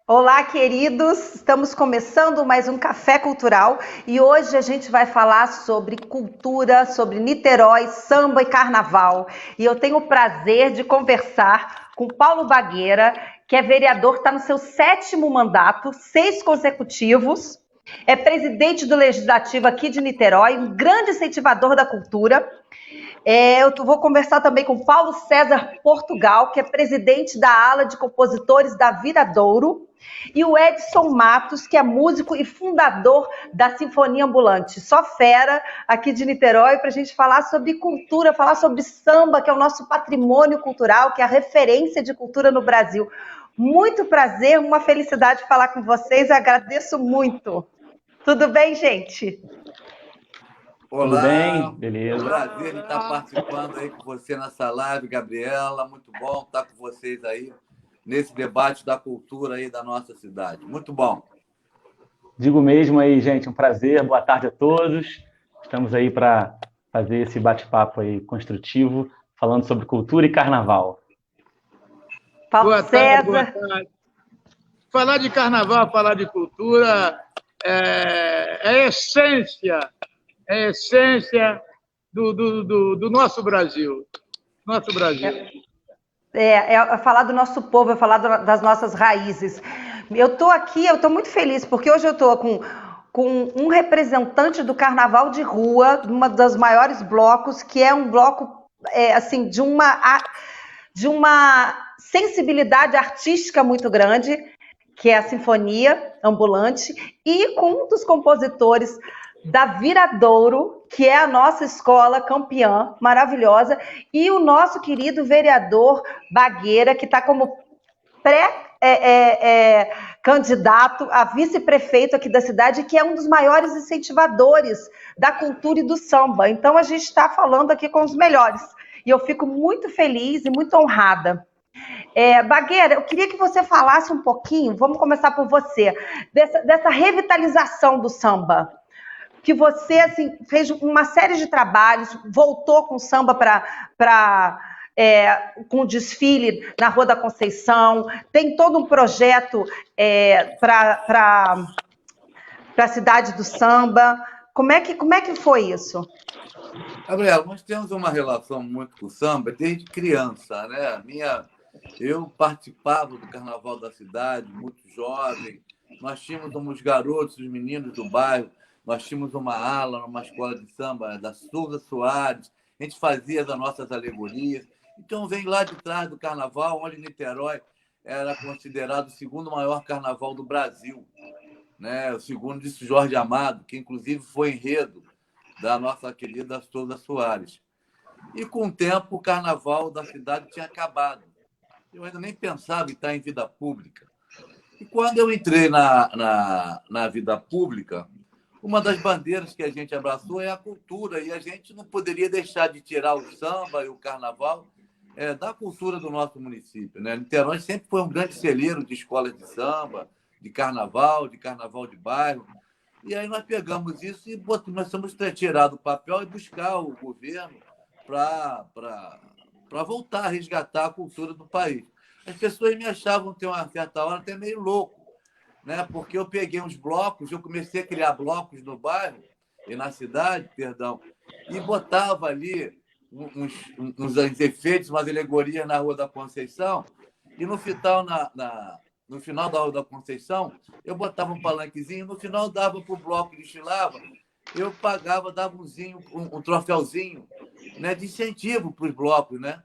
Olá, queridos! Estamos começando mais um Café Cultural e hoje a gente vai falar sobre cultura, sobre Niterói, samba e carnaval. E eu tenho o prazer de conversar com Paulo Bagueira, que é vereador, está no seu 7º mandato, 6 consecutivos, é presidente do Legislativo aqui de Niterói, um grande incentivador da cultura. Eu vou conversar também com Paulo César Portugal, que é presidente da ala de compositores da Viradouro, e o Edson Matos, que é músico e fundador da Sinfonia Ambulante. Só fera aqui de Niterói, para a gente falar sobre cultura, falar sobre samba, que é o nosso patrimônio cultural, que é a referência de cultura no Brasil. Muito prazer, uma felicidade falar com vocês, agradeço muito. Tudo bem, gente? Tudo bem? Olá, Beleza. prazer em estar participando aí com você nessa live, Gabriela. Muito bom estar com vocês aí nesse debate da cultura aí da nossa cidade. Muito bom. Digo mesmo aí, gente, um prazer. Boa tarde a todos. Estamos aí para fazer esse bate-papo aí construtivo, falando sobre cultura e carnaval. Paulo Boa tarde, boa César. tarde. Falar de carnaval, falar de cultura é a essência do nosso Brasil. Nosso Brasil. É falar do nosso povo, é falar das nossas raízes. Eu estou aqui, eu estou muito feliz, porque hoje eu estou com um representante do Carnaval de Rua, de uma dos maiores blocos, que é um bloco assim, de uma sensibilidade artística muito grande, que é a Sinfonia Ambulante, e com um dos compositores da Viradouro, que é a nossa escola campeã, maravilhosa, e o nosso querido vereador Bagueira, que está como pré-candidato a vice-prefeito aqui da cidade, que é um dos maiores incentivadores da cultura e do samba. Então, a gente está falando aqui com os melhores. E eu fico muito feliz e muito honrada. Bagueira, eu queria que você falasse um pouquinho, vamos começar por você, dessa revitalização do samba, que você assim, fez uma série de trabalhos, voltou com samba com desfile na Rua da Conceição, tem todo um projeto para a cidade do samba. Como é que foi isso? Gabriela, nós temos uma relação muito com o samba desde criança, né? Eu participava do Carnaval da cidade, muito jovem. Nós tínhamos uns garotos, os meninos do bairro. Nós tínhamos uma ala numa escola de samba da Souza Soares. A gente fazia as nossas alegorias. Então, vem lá de trás do Carnaval, onde Niterói era considerado o segundo maior carnaval do Brasil, né? O segundo disse Jorge Amado, que inclusive foi enredo da nossa querida Souza Soares. E, com o tempo, o carnaval da cidade tinha acabado. Eu ainda nem pensava em estar em vida pública. E quando eu entrei na vida pública, uma das bandeiras que a gente abraçou é a cultura, e a gente não poderia deixar de tirar o samba e o carnaval da cultura do nosso município, né? Niterói sempre foi um grande celeiro de escolas de samba, de carnaval de bairro. E aí nós pegamos isso e nós temos que tirar do papel e buscar o governo para voltar a resgatar a cultura do país. As pessoas me achavam, ter uma certa hora, até meio louco, né? Porque eu peguei uns blocos, eu comecei a criar blocos no bairro, e na cidade, perdão, e botava ali uns efeitos, umas alegorias na Rua da Conceição, e no final da Rua da Conceição, eu botava um palanquezinho, no final dava para o bloco que desfilava, eu pagava, dava um troféuzinho, né, de incentivo para os blocos, né?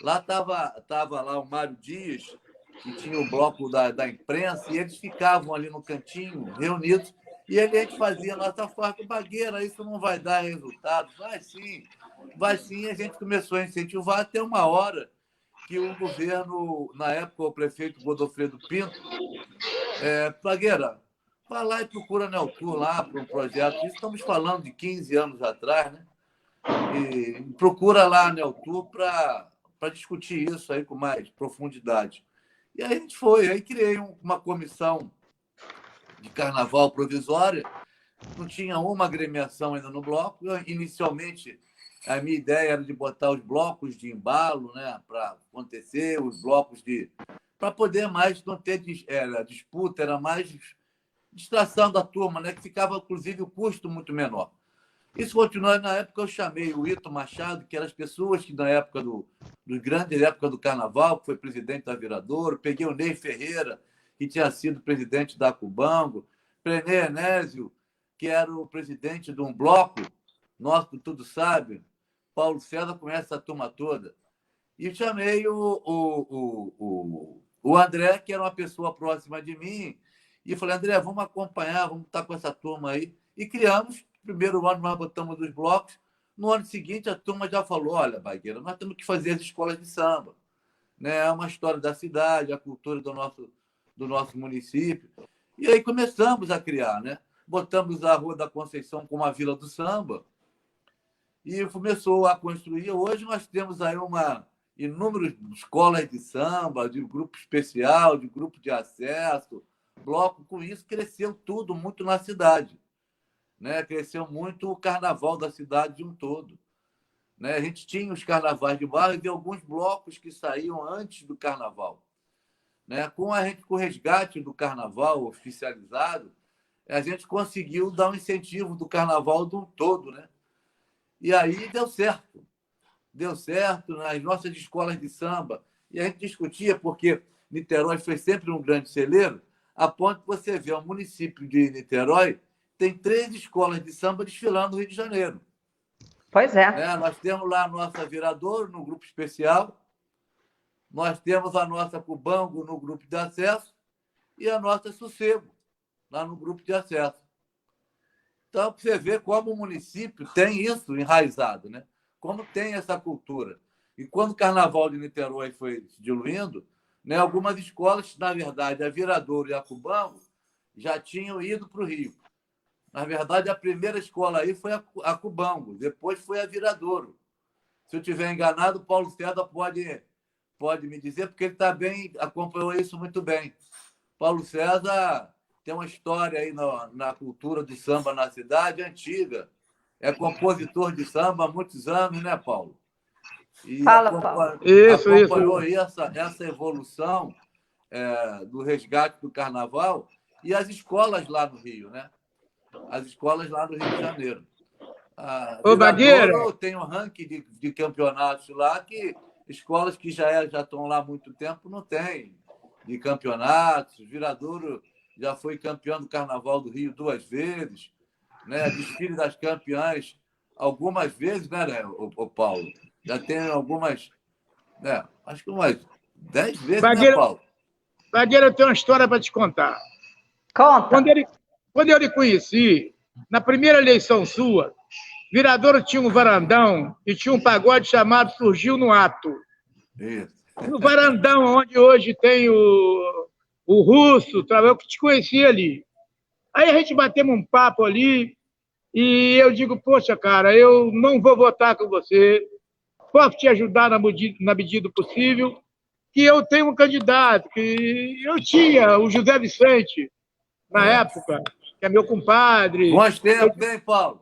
Lá estava lá o Mário Dias, que tinha o bloco da imprensa, e eles ficavam ali no cantinho, reunidos, e a gente fazia a nossa farta Bagueira, isso não vai dar resultado. Vai sim, a gente começou a incentivar até uma hora que o governo, na época, o prefeito Godofredo Pinto, Bagueira, vai lá e procura a Neltur lá para um projeto, isso estamos falando de 15 anos atrás, né? E procura lá a Neltur para discutir isso aí com mais profundidade. E aí a gente foi, aí criei uma comissão de carnaval provisória, não tinha uma agremiação ainda no bloco. Inicialmente, a minha ideia era de botar os blocos de embalo, né, para acontecer, os blocos para poder mais não ter disputa, era mais distração da turma, né? Que ficava, inclusive, o custo muito menor. Isso continuou. Na época, eu chamei o Ito Machado, que eram as pessoas que, na época dos grandes época do Carnaval, que foi presidente da Viradouro, peguei o Ney Ferreira, que tinha sido presidente da Cubango, Prenê Enésio, que era o presidente de um bloco, nosso, tudo sabe, Paulo César conhece a turma toda. E chamei o André, que era uma pessoa próxima de mim, e falei, André, vamos acompanhar, vamos estar com essa turma aí. E criamos, primeiro ano nós botamos os blocos, no ano seguinte a turma já falou, olha, Bagueira, nós temos que fazer as escolas de samba. Né? É uma história da cidade, a cultura do nosso município. E aí começamos a criar, né? Botamos a Rua da Conceição como a Vila do Samba e começou a construir. Hoje nós temos aí inúmeras escolas de samba, de grupo especial, de grupo de acesso, bloco. Com isso, cresceu tudo muito na cidade. Né? Cresceu muito o carnaval da cidade de um todo. Né? A gente tinha os carnavais de bairro e alguns blocos que saíam antes do carnaval. Né? Com o resgate do carnaval oficializado, a gente conseguiu dar um incentivo do carnaval de um todo. Né? E aí deu certo. Deu certo nas nossas escolas de samba. E a gente discutia, porque Niterói foi sempre um grande celeiro, a ponto que você vê o município de Niterói tem 3 escolas de samba desfilando no Rio de Janeiro. Pois é. Nós temos lá a nossa Viradouro, no grupo especial, nós temos a nossa Cubango, no grupo de acesso, e a nossa Sossego, lá no grupo de acesso. Então, para você ver como o município tem isso enraizado, né? Como tem essa cultura. E quando o Carnaval de Niterói foi se diluindo, né, algumas escolas, na verdade, a Viradouro e a Cubango, já tinham ido para o Rio. Na verdade, a primeira escola aí foi a Cubango, depois foi a Viradouro. Se eu estiver enganado, o Paulo César pode me dizer, porque ele também acompanhou isso muito bem. Paulo César tem uma história aí na cultura do samba na cidade antiga. É compositor de samba há muitos anos, né, Paulo? E Fala, Paulo. Acompanhou aí essa evolução do resgate do carnaval e as escolas lá no Rio, né? As escolas lá no Rio de Janeiro. Ô, Bagueira! Tem um ranking de campeonatos lá que escolas que já estão lá há muito tempo não têm de campeonatos. Viradouro já foi campeão do Carnaval do Rio 2 vezes, né? Desfile das campeãs algumas vezes, né, o Paulo? Já tem algumas, né? Acho que umas 10 vezes, Bagueira, né, Paulo? Bagueira, eu tenho uma história para te contar. Conta. Quando eu lhe conheci, na primeira eleição sua, Viradouro tinha um varandão e tinha um pagode chamado Surgiu no Ato. Isso. No varandão, onde hoje tem o Russo, eu que te conheci ali. Aí a gente batemos um papo ali e eu digo, poxa, cara, eu não vou votar com você, posso te ajudar na medida do possível, que eu tenho um candidato, que eu tinha, o José Vicente, na época, que é meu compadre. Bons tempos, hein, Paulo?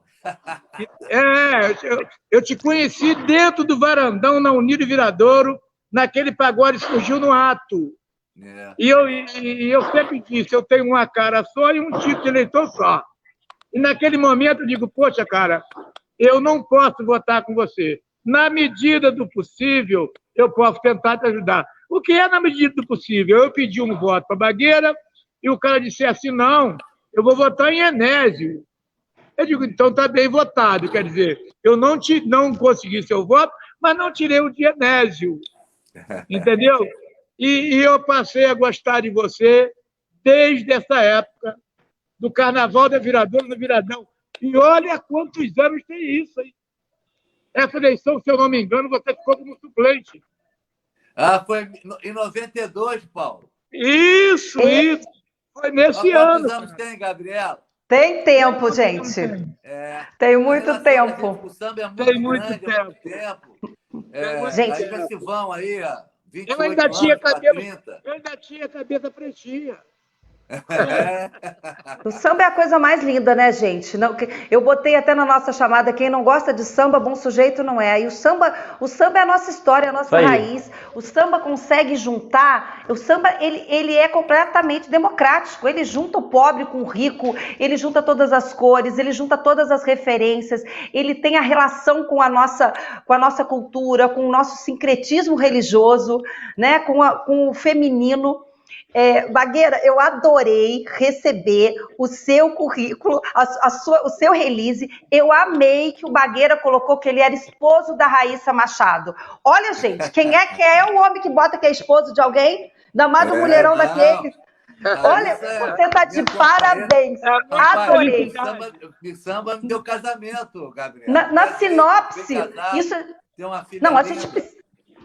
Eu te conheci dentro do varandão na Unido Viradouro, naquele pagode Surgiu no Ato. E eu sempre disse, eu tenho uma cara só e um tipo de eleitor só. E naquele momento eu digo, poxa, cara, eu não posso votar com você. Na medida do possível, eu posso tentar te ajudar. O que é na medida do possível? Eu pedi um voto para Bagueira e o cara disse assim, não, eu vou votar em Enésio. Eu digo, então está bem votado. Quer dizer, eu não consegui seu voto, mas não tirei o de Enésio. Entendeu? E eu passei a gostar de você desde essa época, do Carnaval da Viradouro no Viradão. E olha quantos anos tem isso, hein? Essa eleição, se eu não me engano, você ficou como suplente. Foi em 92, Paulo. Isso. Foi nesse ano. Quantos anos tem, Gabriela? Tem tempo, gente. Tem muito tempo. O samba é muito Tem muito grande, tempo. há muito tempo. Gente, aí já se vão aí, 28 eu ainda tinha anos, 30. Eu ainda tinha cabeça pretinha. O samba é a coisa mais linda, né, gente? Eu botei até na nossa chamada, quem não gosta de samba, bom sujeito não é. E o samba é a nossa história, a nossa raiz. O samba consegue juntar, o samba ele é completamente democrático. Ele junta o pobre com o rico, ele junta todas as cores, ele junta todas as referências, ele tem a relação com a nossa cultura, com o nosso sincretismo religioso, né, com o feminino. Bagueira, eu adorei receber o seu currículo, o seu release. Eu amei que o Bagueira colocou que ele era esposo da Raíssa Machado. Olha, gente, quem é o homem que bota que é esposo de alguém? Ainda mais do mulherão daquele. Olha, você tá de parabéns. Adorei. Samba me deu casamento, Gabriel. Na sinopse, isso... Não,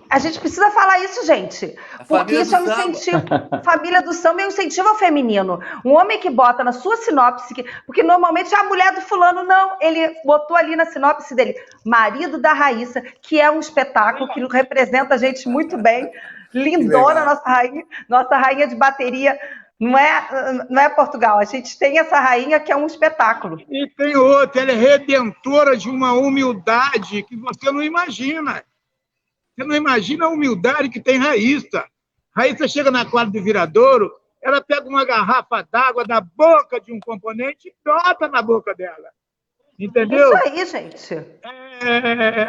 a gente precisa falar isso, gente. Porque isso é um incentivo. Família do samba é um incentivo ao feminino. Um homem que bota na sua sinopse, porque normalmente é a mulher do fulano, não. Ele botou ali na sinopse dele, marido da Raíssa, que é um espetáculo que representa a gente muito bem. Lindona, nossa rainha de bateria. Não é Portugal, a gente tem essa rainha que é um espetáculo. E tem outra, ela é redentora de uma humildade que você não imagina. Você não imagina a humildade que tem Raíssa. Raíssa chega na quadra do Viradouro, ela pega uma garrafa d'água da boca de um componente e bota na boca dela. Entendeu? Isso aí, gente.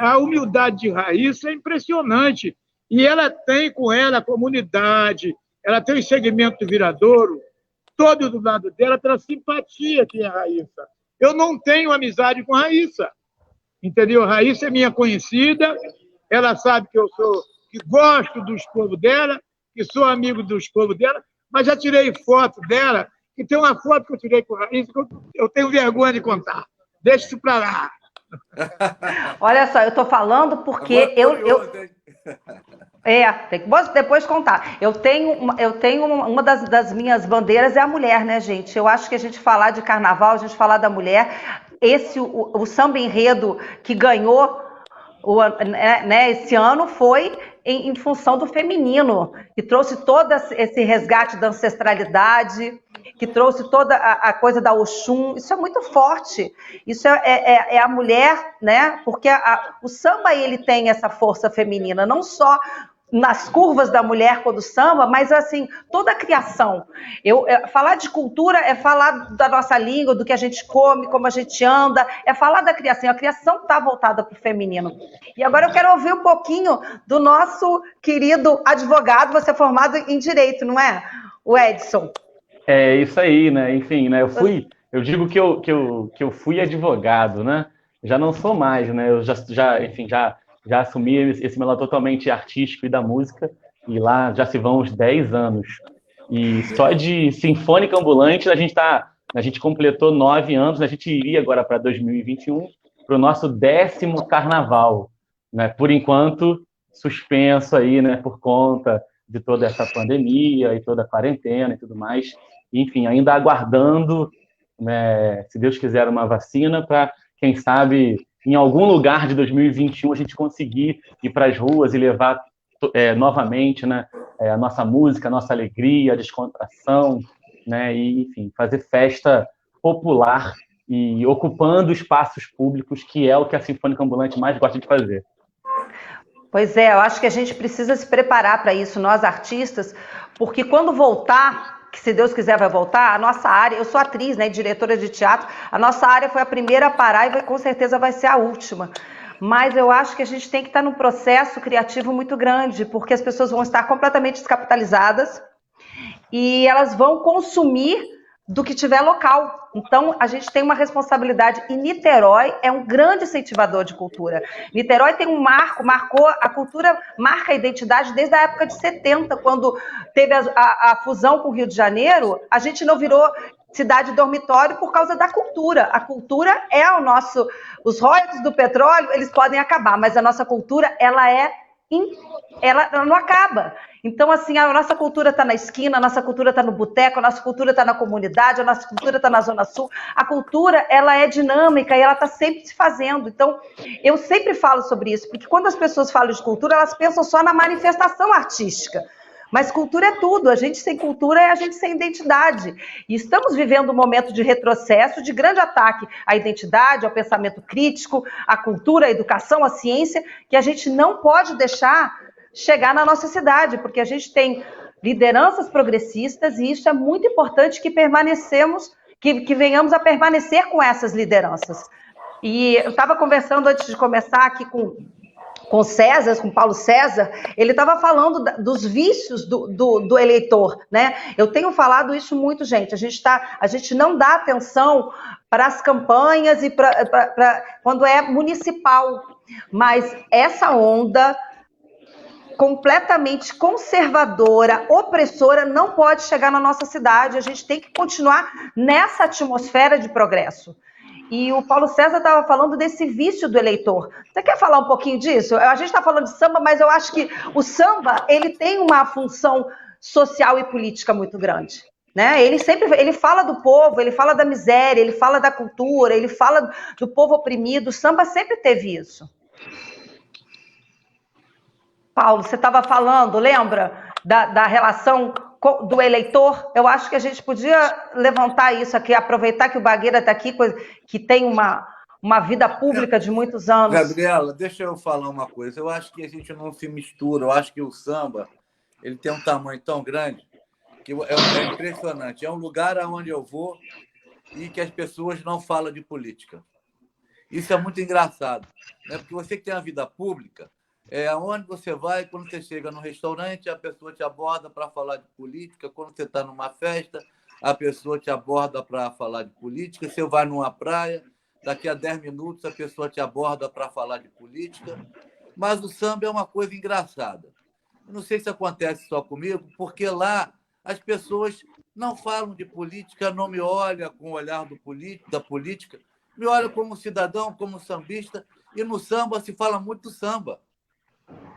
A humildade de Raíssa é impressionante. E ela tem com ela a comunidade, ela tem o segmento do Viradouro, todo do lado dela, pela simpatia que é a Raíssa. Eu não tenho amizade com a Raíssa. Entendeu? A Raíssa é minha conhecida. Ela sabe que que gosto dos povos dela, que sou amigo dos povos dela, mas já tirei foto dela, e tem uma foto que eu tirei com a Raíssa que eu tenho vergonha de contar. Deixa isso para lá. Olha só, eu estou falando porque tem que depois contar. Eu tenho uma das minhas bandeiras é a mulher, né, gente? Eu acho que a gente falar de carnaval, a gente falar da mulher, o samba enredo que ganhou esse ano foi em função do feminino, que trouxe todo esse resgate da ancestralidade, que trouxe toda a coisa da Oxum. Isso é muito forte. Isso é a mulher, né? Porque o samba ele tem essa força feminina, não só nas curvas da mulher quando samba, mas assim, toda a criação. Falar de cultura é falar da nossa língua, do que a gente come, como a gente anda, é falar da criação. A criação está voltada para o feminino. E agora eu quero ouvir um pouquinho do nosso querido advogado, você é formado em Direito, não é? O Edson. É isso aí, né? Enfim, né? Eu digo que eu fui advogado, né? Já não sou mais, né? Eu já assumi esse meu lado totalmente artístico e da música, e lá já se vão uns 10 anos. E só de Sinfônica Ambulante a gente completou 9 anos, a gente iria agora para 2021, para o nosso 10º carnaval, né? Por enquanto, suspenso aí, né? Por conta de toda essa pandemia e toda a quarentena e tudo mais. Enfim, ainda aguardando, né, se Deus quiser, uma vacina para, quem sabe, em algum lugar de 2021 a gente conseguir ir para as ruas e levar novamente, né, a nossa música, a nossa alegria, a descontração, né, e, enfim, fazer festa popular e ocupando espaços públicos, que é o que a Sinfônica Ambulante mais gosta de fazer. Pois é, eu acho que a gente precisa se preparar para isso, nós artistas, porque quando voltar, que se Deus quiser vai voltar, a nossa área, eu sou atriz, né, diretora de teatro, a nossa área foi a primeira a parar e com certeza vai ser a última. Mas eu acho que a gente tem que estar num processo criativo muito grande, porque as pessoas vão estar completamente descapitalizadas e elas vão consumir do que tiver local. Então, a gente tem uma responsabilidade, e Niterói é um grande incentivador de cultura. Niterói tem um marcou a cultura, marca a identidade desde a época de 70, quando teve a fusão com o Rio de Janeiro, a gente não virou cidade dormitório por causa da cultura. A cultura é o nosso... Os royalties do petróleo, eles podem acabar, mas a nossa cultura, ela não acaba. Então, assim, a nossa cultura está na esquina, a nossa cultura está no boteco, a nossa cultura está na comunidade, a nossa cultura está na Zona Sul. A cultura, ela é dinâmica e ela está sempre se fazendo. Então, eu sempre falo sobre isso, porque quando as pessoas falam de cultura, elas pensam só na manifestação artística. Mas cultura é tudo, a gente sem cultura é a gente sem identidade. E estamos vivendo um momento de retrocesso, de grande ataque à identidade, ao pensamento crítico, à cultura, à educação, à ciência, que a gente não pode deixar chegar na nossa cidade, porque a gente tem lideranças progressistas e isso é muito importante que que venhamos a permanecer com essas lideranças. E eu estava conversando antes de começar aqui com César, com Paulo César, ele estava falando dos vícios do eleitor, né? Eu tenho falado isso muito, gente. A gente não dá atenção para as campanhas e quando é municipal, mas essa onda completamente conservadora, opressora, não pode chegar na nossa cidade. A gente tem que continuar nessa atmosfera de progresso. E o Paulo César estava falando desse vício do eleitor. Você quer falar um pouquinho disso? A gente está falando de samba, mas eu acho que o samba ele tem uma função social e política muito grande. Né? Ele fala do povo, ele fala da miséria, ele fala da cultura, ele fala do povo oprimido. O samba sempre teve isso. Paulo, você estava falando, lembra, da relação do eleitor? Eu acho que a gente podia levantar isso aqui, aproveitar que o Bagueira está aqui, que tem uma vida pública de muitos anos. Gabriela, deixa eu falar uma coisa. Eu acho que a gente não se mistura. Eu acho que o samba ele tem um tamanho tão grande que é impressionante. É um lugar aonde eu vou e que as pessoas não falam de política. Isso é muito engraçado, né? Porque você que tem uma vida pública, aonde você vai, quando você chega no restaurante, a pessoa te aborda para falar de política. Quando você está numa festa, a pessoa te aborda para falar de política. Você vai numa praia, daqui a 10 minutos a pessoa te aborda para falar de política. Mas o samba é uma coisa engraçada. Eu não sei se acontece só comigo, porque lá as pessoas não falam de política, não me olham com o olhar da política, me olham como cidadão, como sambista, e no samba se fala muito samba.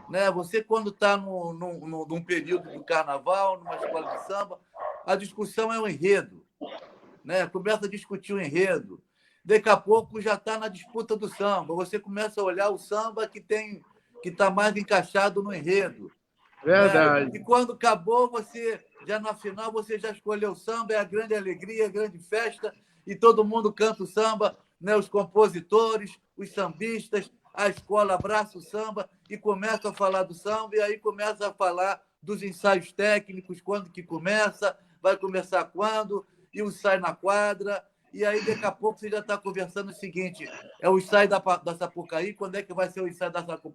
Né? Você, quando está num período do carnaval, numa escola de samba, a discussão é um enredo. Né? Começa a discutir o enredo. Daqui a pouco já está na disputa do samba. Você começa a olhar o samba que está mais encaixado no enredo. Verdade. Né? E quando acabou, já na final, você já escolheu o samba, é a grande alegria, a grande festa, e todo mundo canta o samba, né? Os compositores, os sambistas, a escola abraça o samba e começa a falar do samba, e aí começa a falar dos ensaios técnicos, quando que começa, vai começar quando, e o ensaio na quadra, e aí daqui a pouco você já está conversando o seguinte, é o ensaio da Sapucaí, quando é que vai ser o ensaio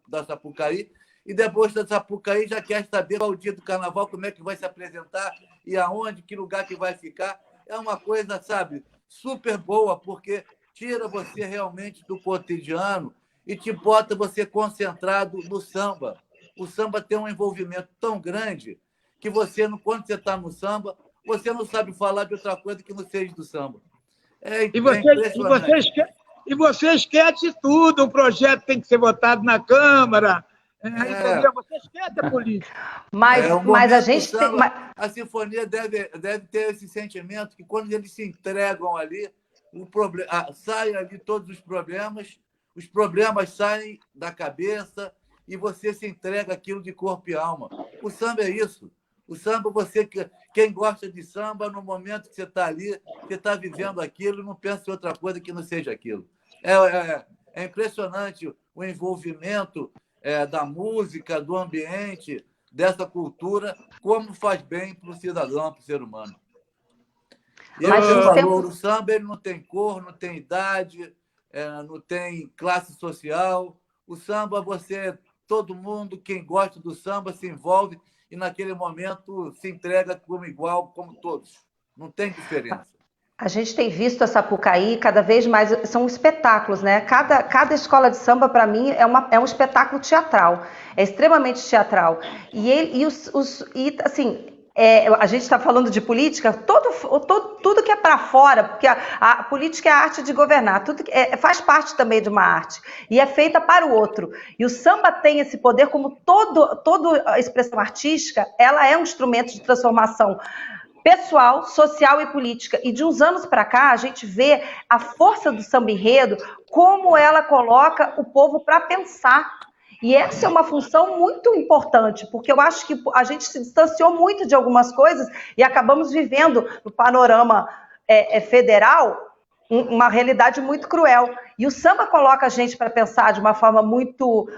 da Sapucaí, e depois da Sapucaí já quer saber qual o dia do carnaval, como é que vai se apresentar, e aonde, que lugar que vai ficar. É uma coisa, sabe, super boa, porque tira você realmente do cotidiano e te bota você concentrado no samba. O samba tem um envolvimento tão grande que você, quando você está no samba, você não sabe falar de outra coisa que não seja do samba. E você esquece tudo, o projeto tem que ser votado na Câmara, entendeu? Você esquece a política. Mas a gente tem... A sinfonia deve ter esse sentimento que quando eles se entregam ali, saem ali todos os problemas saem da cabeça e você se entrega aquilo de corpo e alma. O samba é isso. O samba, quem gosta de samba, no momento que você está ali, você está vivendo aquilo, não pensa em outra coisa que não seja aquilo. É impressionante o envolvimento da música, do ambiente, dessa cultura, como faz bem para o cidadão, para o ser humano. E o samba ele não tem cor, não tem idade, não tem classe social. O samba, todo mundo, quem gosta do samba, se envolve e naquele momento se entrega como igual, como todos. Não tem diferença. A gente tem visto a Sapucaí cada vez mais, são espetáculos, né? Cada escola de samba, para mim, é um espetáculo teatral, é extremamente teatral. A gente está falando de política, tudo que é para fora, porque a política é a arte de governar, tudo faz parte também de uma arte, e é feita para o outro. E o samba tem esse poder, como toda a expressão artística, ela é um instrumento de transformação pessoal, social e política. E de uns anos para cá, a gente vê a força do samba enredo, como ela coloca o povo para pensar. E essa é uma função muito importante, porque eu acho que a gente se distanciou muito de algumas coisas e acabamos vivendo no panorama federal uma realidade muito cruel. E o samba coloca a gente para pensar de uma forma muito...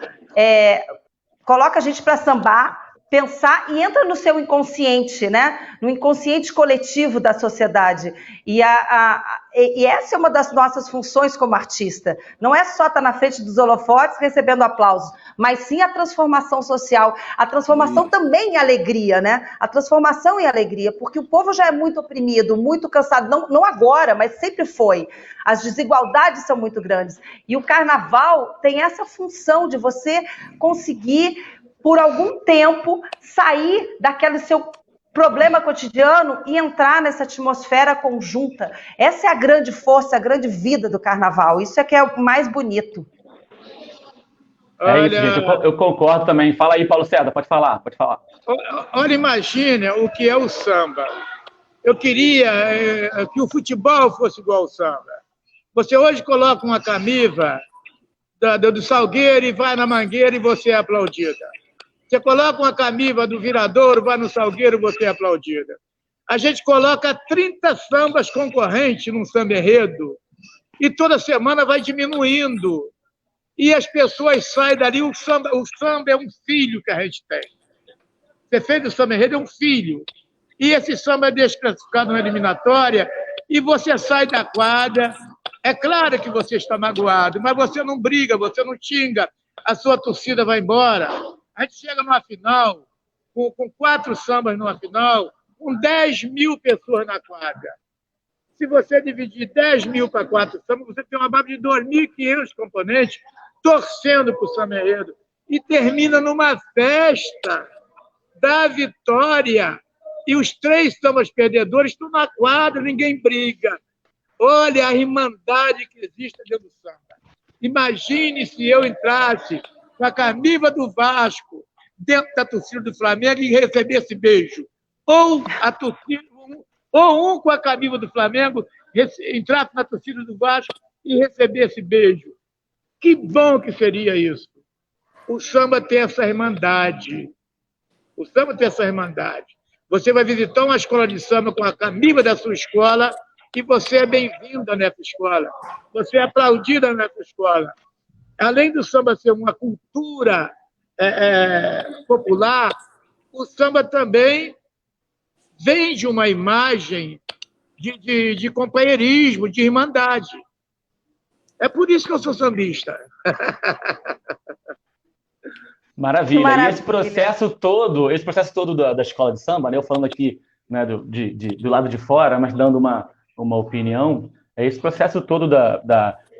coloca a gente para sambar, pensar e entra no seu inconsciente, né? No inconsciente coletivo da sociedade. E essa é uma das nossas funções como artista. Não é só estar na frente dos holofotes recebendo aplausos, mas sim a transformação social. A transformação também é alegria, né? A transformação é alegria, porque o povo já é muito oprimido, muito cansado, não agora, mas sempre foi. As desigualdades são muito grandes. E o carnaval tem essa função de você conseguir, por algum tempo, sair daquele seu problema cotidiano e entrar nessa atmosfera conjunta. Essa é a grande força, a grande vida do carnaval. Isso é que é o mais bonito. É isso, gente. Eu concordo também. Fala aí, Paulo César, pode falar. Olha, imagine o que é o samba. Eu queria que o futebol fosse igual ao samba. Você hoje coloca uma camisa do Salgueiro e vai na Mangueira e você é aplaudida. Você coloca uma camisa do Viradouro, vai no Salgueiro, você é aplaudida. A gente coloca 30 sambas concorrentes num samba enredo e toda semana vai diminuindo. E as pessoas saem dali, o samba é um filho que a gente tem. Você fez o samba enredo, é um filho. E esse samba é desclassificado na eliminatória e você sai da quadra. É claro que você está magoado, mas você não briga, você não xinga, a sua torcida vai embora. A gente chega numa final, com 4 sambas numa final, com 10 mil pessoas na quadra. Se você dividir 10 mil para 4 sambas, você tem uma base de 2.500 componentes torcendo para o samba enredo. E termina numa festa da vitória. E os 3 sambas perdedores estão na quadra, ninguém briga. Olha a irmandade que existe dentro do samba. Imagine se eu entrasse com a camisa do Vasco dentro da torcida do Flamengo e recebesse beijo. Ou a torcida, ou um com a camisa do Flamengo entrasse na torcida do Vasco e recebesse beijo. Que bom que seria isso. O samba tem essa irmandade. O samba tem essa irmandade. Você vai visitar uma escola de samba com a camisa da sua escola e você é bem-vinda nessa escola. Você é aplaudida nessa escola. Além do samba ser uma cultura popular, o samba também vende uma imagem de companheirismo, de irmandade. É por isso que eu sou sambista. Maravilha. E esse processo todo da escola de samba, né, eu falando aqui, né, do lado de fora, mas dando uma opinião, é esse processo todo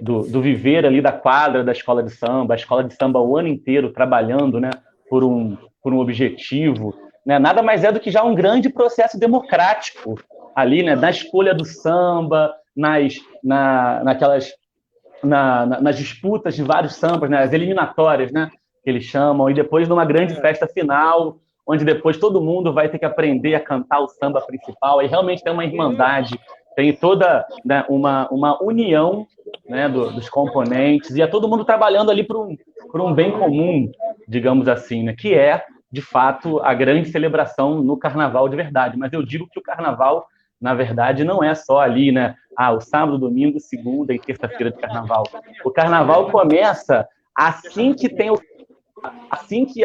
do viver ali da quadra da escola de samba, a escola de samba o ano inteiro trabalhando, né, por um objetivo, né, nada mais é do que já um grande processo democrático ali, né, na escolha do samba, nas disputas de vários sambas, né, as eliminatórias, né, que eles chamam, e depois numa grande festa final, onde depois todo mundo vai ter que aprender a cantar o samba principal, e realmente tem uma irmandade, tem toda, né, uma união, né, dos componentes, e é todo mundo trabalhando ali por um bem comum, digamos assim, né, que é, de fato, a grande celebração no carnaval de verdade. Mas eu digo que o carnaval, na verdade, não é só ali, né, o sábado, domingo, segunda e terça-feira de carnaval. O carnaval começa assim que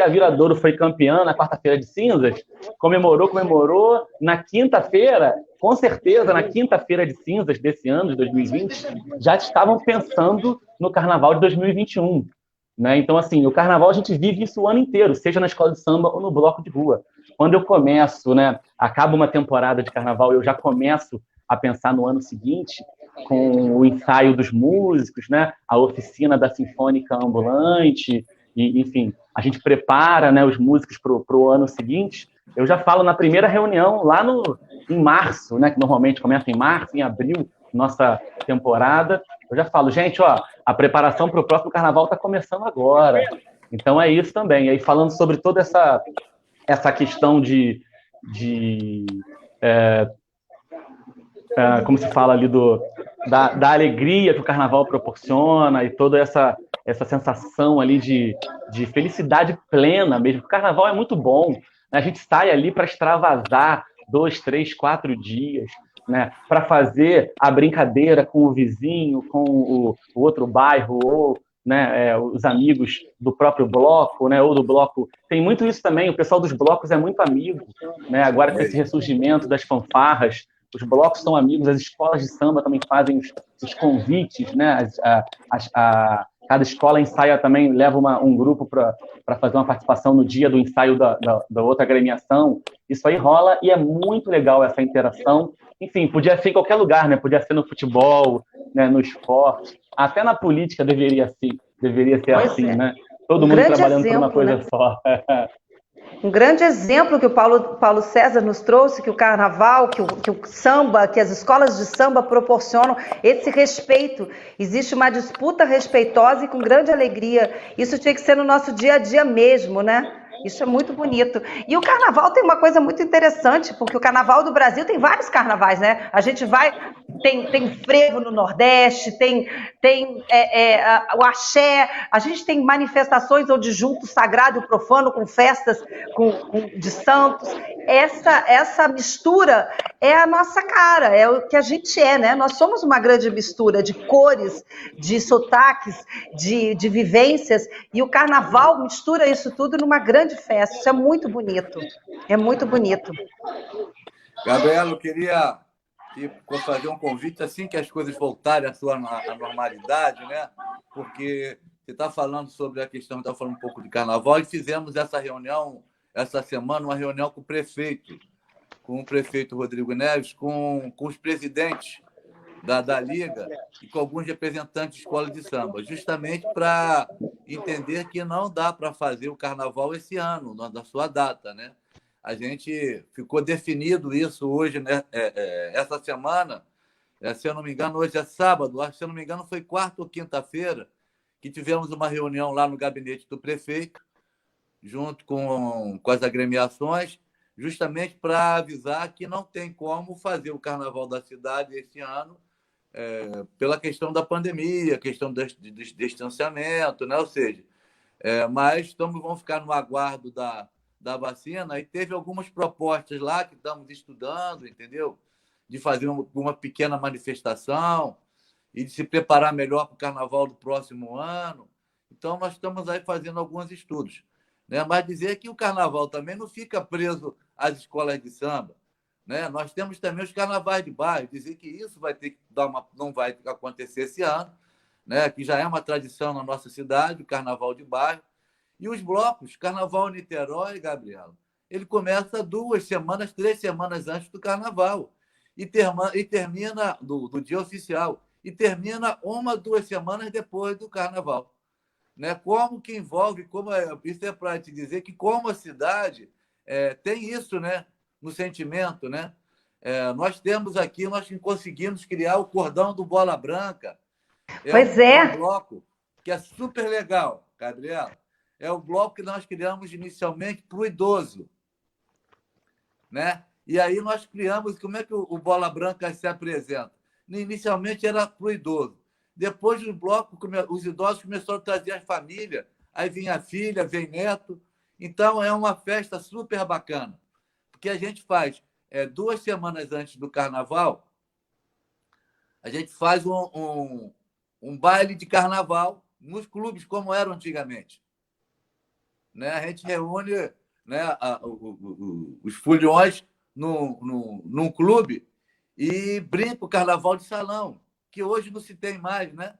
a Viradouro foi campeã na quarta-feira de cinzas, comemorou, na quinta-feira, com certeza, na quinta-feira de cinzas desse ano, de 2020, já estavam pensando no carnaval de 2021. Né? Então, assim, o carnaval a gente vive isso o ano inteiro, seja na escola de samba ou no bloco de rua. Quando eu começo, né, acaba uma temporada de carnaval, eu já começo a pensar no ano seguinte, com o ensaio dos músicos, né, a oficina da Sinfônica Ambulante, e, enfim, a gente prepara, né, os músicos para o ano seguinte. Eu já falo na primeira reunião, lá em março, né, que normalmente começa em março, em abril, nossa temporada, eu já falo, gente, ó, a preparação para o próximo carnaval está começando agora. Então é isso também. E aí, falando sobre toda essa questão como se fala ali, da alegria que o carnaval proporciona e toda essa essa sensação ali de felicidade plena mesmo. O carnaval é muito bom, né? A gente sai ali para extravasar 2, 3, 4 dias, né? Para fazer a brincadeira com o vizinho, com o outro bairro, ou, né, os amigos do próprio bloco, né, ou do bloco. Tem muito isso também, o pessoal dos blocos é muito amigo, né? Agora com esse ressurgimento das fanfarras, os blocos são amigos, as escolas de samba também fazem os convites, né? Cada escola ensaia também, leva um grupo para fazer uma participação no dia do ensaio da outra agremiação. Isso aí rola e é muito legal essa interação. Enfim, podia ser em qualquer lugar, né? Podia ser no futebol, né? No esporte, até na política deveria ser assim, né? Todo mundo trabalhando por uma coisa, né? Só. Um grande exemplo que o Paulo César nos trouxe, que o carnaval, que o samba, que as escolas de samba proporcionam esse respeito. Existe uma disputa respeitosa e com grande alegria. Isso tinha que ser no nosso dia a dia mesmo, né? Isso é muito bonito. E o carnaval tem uma coisa muito interessante, porque o carnaval do Brasil tem vários carnavais, né? A gente vai... Tem frevo no Nordeste, tem o axé, a gente tem manifestações onde junta o sagrado e o profano com festas de santos. Essa mistura é a nossa cara, é o que a gente é, né? Nós somos uma grande mistura de cores, de sotaques, de vivências, e o carnaval mistura isso tudo numa grande festa. Isso é muito bonito, é muito bonito. Gabriela, eu queria fazer um convite assim que as coisas voltarem à normalidade, né? Porque você está falando sobre a questão, está falando um pouco de carnaval, e fizemos essa reunião, essa semana, uma reunião com o prefeito Rodrigo Neves, com os presidentes da Liga e com alguns representantes de escola de samba, justamente para entender que não dá para fazer o carnaval esse ano, na sua data, né? A gente ficou definido isso hoje, né? Essa semana, se eu não me engano, hoje é sábado, se eu não me engano, foi quarta ou quinta-feira, que tivemos uma reunião lá no gabinete do prefeito, junto com as agremiações, justamente para avisar que não tem como fazer o carnaval da cidade esse ano, pela questão da pandemia, questão do distanciamento, né? Ou seja, mas vamos ficar no aguardo da vacina, e teve algumas propostas lá que estamos estudando, entendeu? De fazer uma pequena manifestação e de se preparar melhor para o carnaval do próximo ano. Então, nós estamos aí fazendo alguns estudos, né? Mas dizer que o carnaval também não fica preso às escolas de samba, né? Nós temos também os carnavais de bairro, dizer que isso vai ter que não vai acontecer esse ano, né? Que já é uma tradição na nossa cidade, o carnaval de bairro. E os blocos, Carnaval Niterói, Gabriela, ele começa 2 semanas, 3 semanas antes do carnaval e termina do dia oficial e termina 1, 2 semanas depois do carnaval, né? Como que envolve, isso é para te dizer que como a cidade tem isso, né? No sentimento, né? Nós temos aqui, nós conseguimos criar o cordão do Bola Branca. Um bloco que é super legal, Gabriela. É o bloco que nós criamos inicialmente para o idoso, né? E aí nós criamos, como é que o Bola Branca se apresenta? Inicialmente era para o idoso. Depois do bloco, os idosos começaram a trazer a família, aí vinha a filha, vem neto. Então, é uma festa super bacana, porque a gente faz 2 semanas antes do carnaval, a gente faz um baile de carnaval nos clubes, como era antigamente. Né? A gente reúne, né, os foliões num clube e brinca o carnaval de salão, que hoje não se tem mais, né?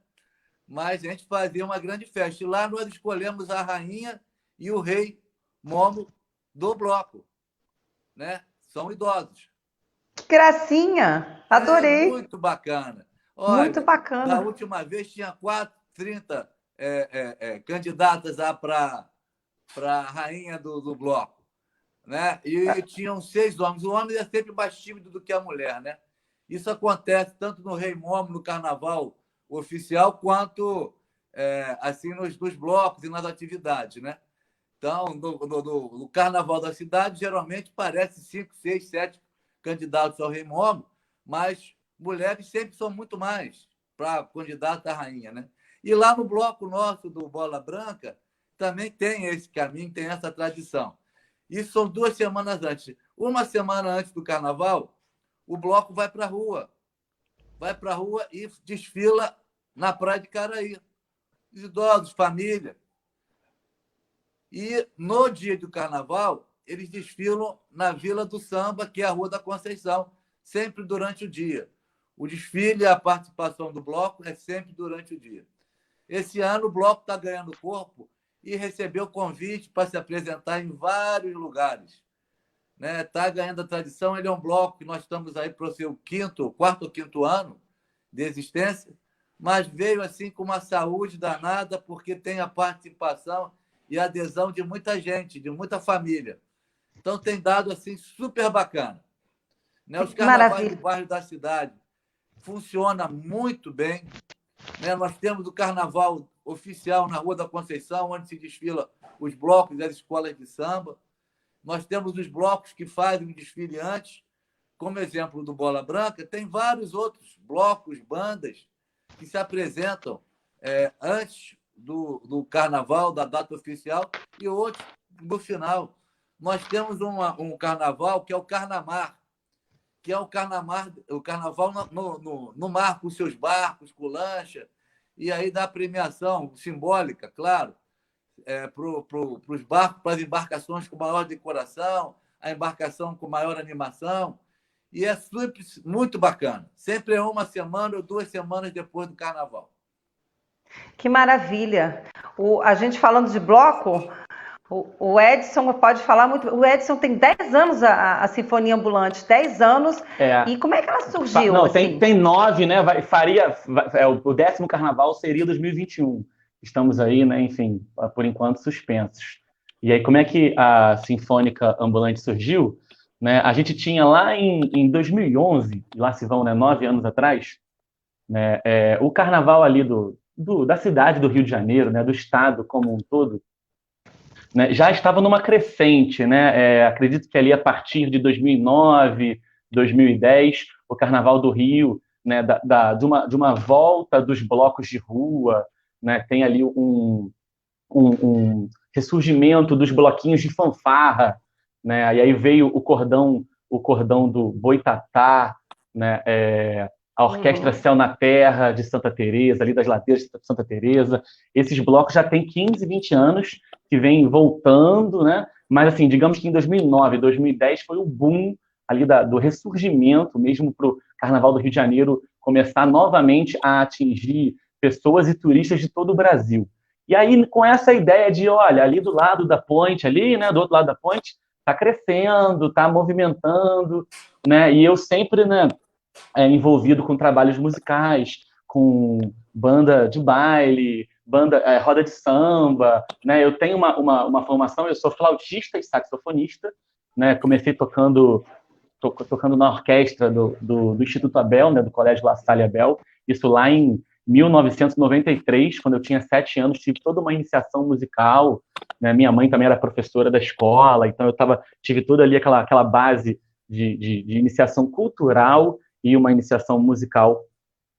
Mas a gente fazia uma grande festa. E lá nós escolhemos a rainha e o rei Momo do bloco, né? São idosos. Que gracinha! Adorei! Muito bacana. Olha, muito bacana. Da última vez tinha 30 candidatas para a rainha do bloco, né? E tinham 6 homens. O homem é sempre mais tímido do que a mulher, né? Isso acontece tanto no Rei Momo, no carnaval oficial, quanto assim nos blocos e nas atividades, né? Então, no carnaval da cidade, geralmente parece 5, 6, 7 candidatos ao Rei Momo, mas mulheres sempre são muito mais para candidata à rainha, né? E lá no bloco nosso do Bola Branca, também tem esse caminho, tem essa tradição. Isso são 2 semanas antes. Uma semana antes do Carnaval, o bloco vai para a rua. Vai para a rua e desfila na Praia de Caraí. Os idosos, família. E no dia do Carnaval, eles desfilam na Vila do Samba, que é a Rua da Conceição, sempre durante o dia. O desfile e a participação do bloco é sempre durante o dia. Esse ano, o bloco está ganhando corpo e recebeu convite para se apresentar em vários lugares. Está ganhando a tradição. Ele é um bloco que nós estamos aí para o seu 4º ou 5º ano de existência, mas veio assim com uma saúde danada, porque tem a participação e a adesão de muita gente, de muita família. Então, tem dado assim super bacana. Os carnavais do bairro da cidade funciona muito bem. Nós temos o carnaval oficial na Rua da Conceição, onde se desfila os blocos das escolas de samba. Nós temos os blocos que fazem o desfile antes, como exemplo do Bola Branca. Tem vários outros blocos, bandas, que se apresentam antes do carnaval, da data oficial, e outros no final. Nós temos um carnaval que é o Carnamar, que é o carnaval no mar, com seus barcos, com lancha, e aí dá premiação simbólica, claro, para os barcos, para as embarcações com maior decoração, a embarcação com maior animação, e é sempre muito bacana. Sempre é 1 semana ou 2 semanas depois do Carnaval. Que maravilha! A gente falando de bloco, o Edson pode falar muito. O Edson tem 10 anos a Sinfonia Ambulante, 10 anos. E como é que ela surgiu? Não, assim? tem 9, né? O 10º Carnaval seria 2021. Estamos aí, né? Enfim, por enquanto suspensos. E aí, como é que a Sinfônica Ambulante surgiu? Né? A gente tinha lá em 2011, lá se vão, né, 9 anos atrás, né, o Carnaval ali da cidade do Rio de Janeiro, né, do estado como um todo, né, já estava numa crescente, né? Acredito que ali a partir de 2009, 2010, o Carnaval do Rio, né, de uma volta dos blocos de rua, né, tem ali um ressurgimento dos bloquinhos de fanfarra, né, e aí veio o cordão do Boitatá, né, a Orquestra Céu na Terra de Santa Teresa, ali das ladeiras de Santa Teresa. Esses blocos já têm 15, 20 anos que vêm voltando, né? Mas, assim, digamos que em 2009, 2010 foi o boom ali do ressurgimento mesmo para o Carnaval do Rio de Janeiro começar novamente a atingir pessoas e turistas de todo o Brasil. E aí, com essa ideia de, olha, ali do lado da ponte, ali, né, do outro lado da ponte, está crescendo, está movimentando, né? E eu sempre, né, envolvido com trabalhos musicais, com banda de baile, roda de samba, né? Eu tenho uma formação, eu sou flautista e saxofonista, né? Comecei tocando na orquestra do Instituto Abel, né? Do Colégio La Salle Abel, isso lá em 1993, quando eu tinha 7 anos, tive toda uma iniciação musical, né? Minha mãe também era professora da escola, então eu tive toda ali aquela base de iniciação cultural e uma iniciação musical.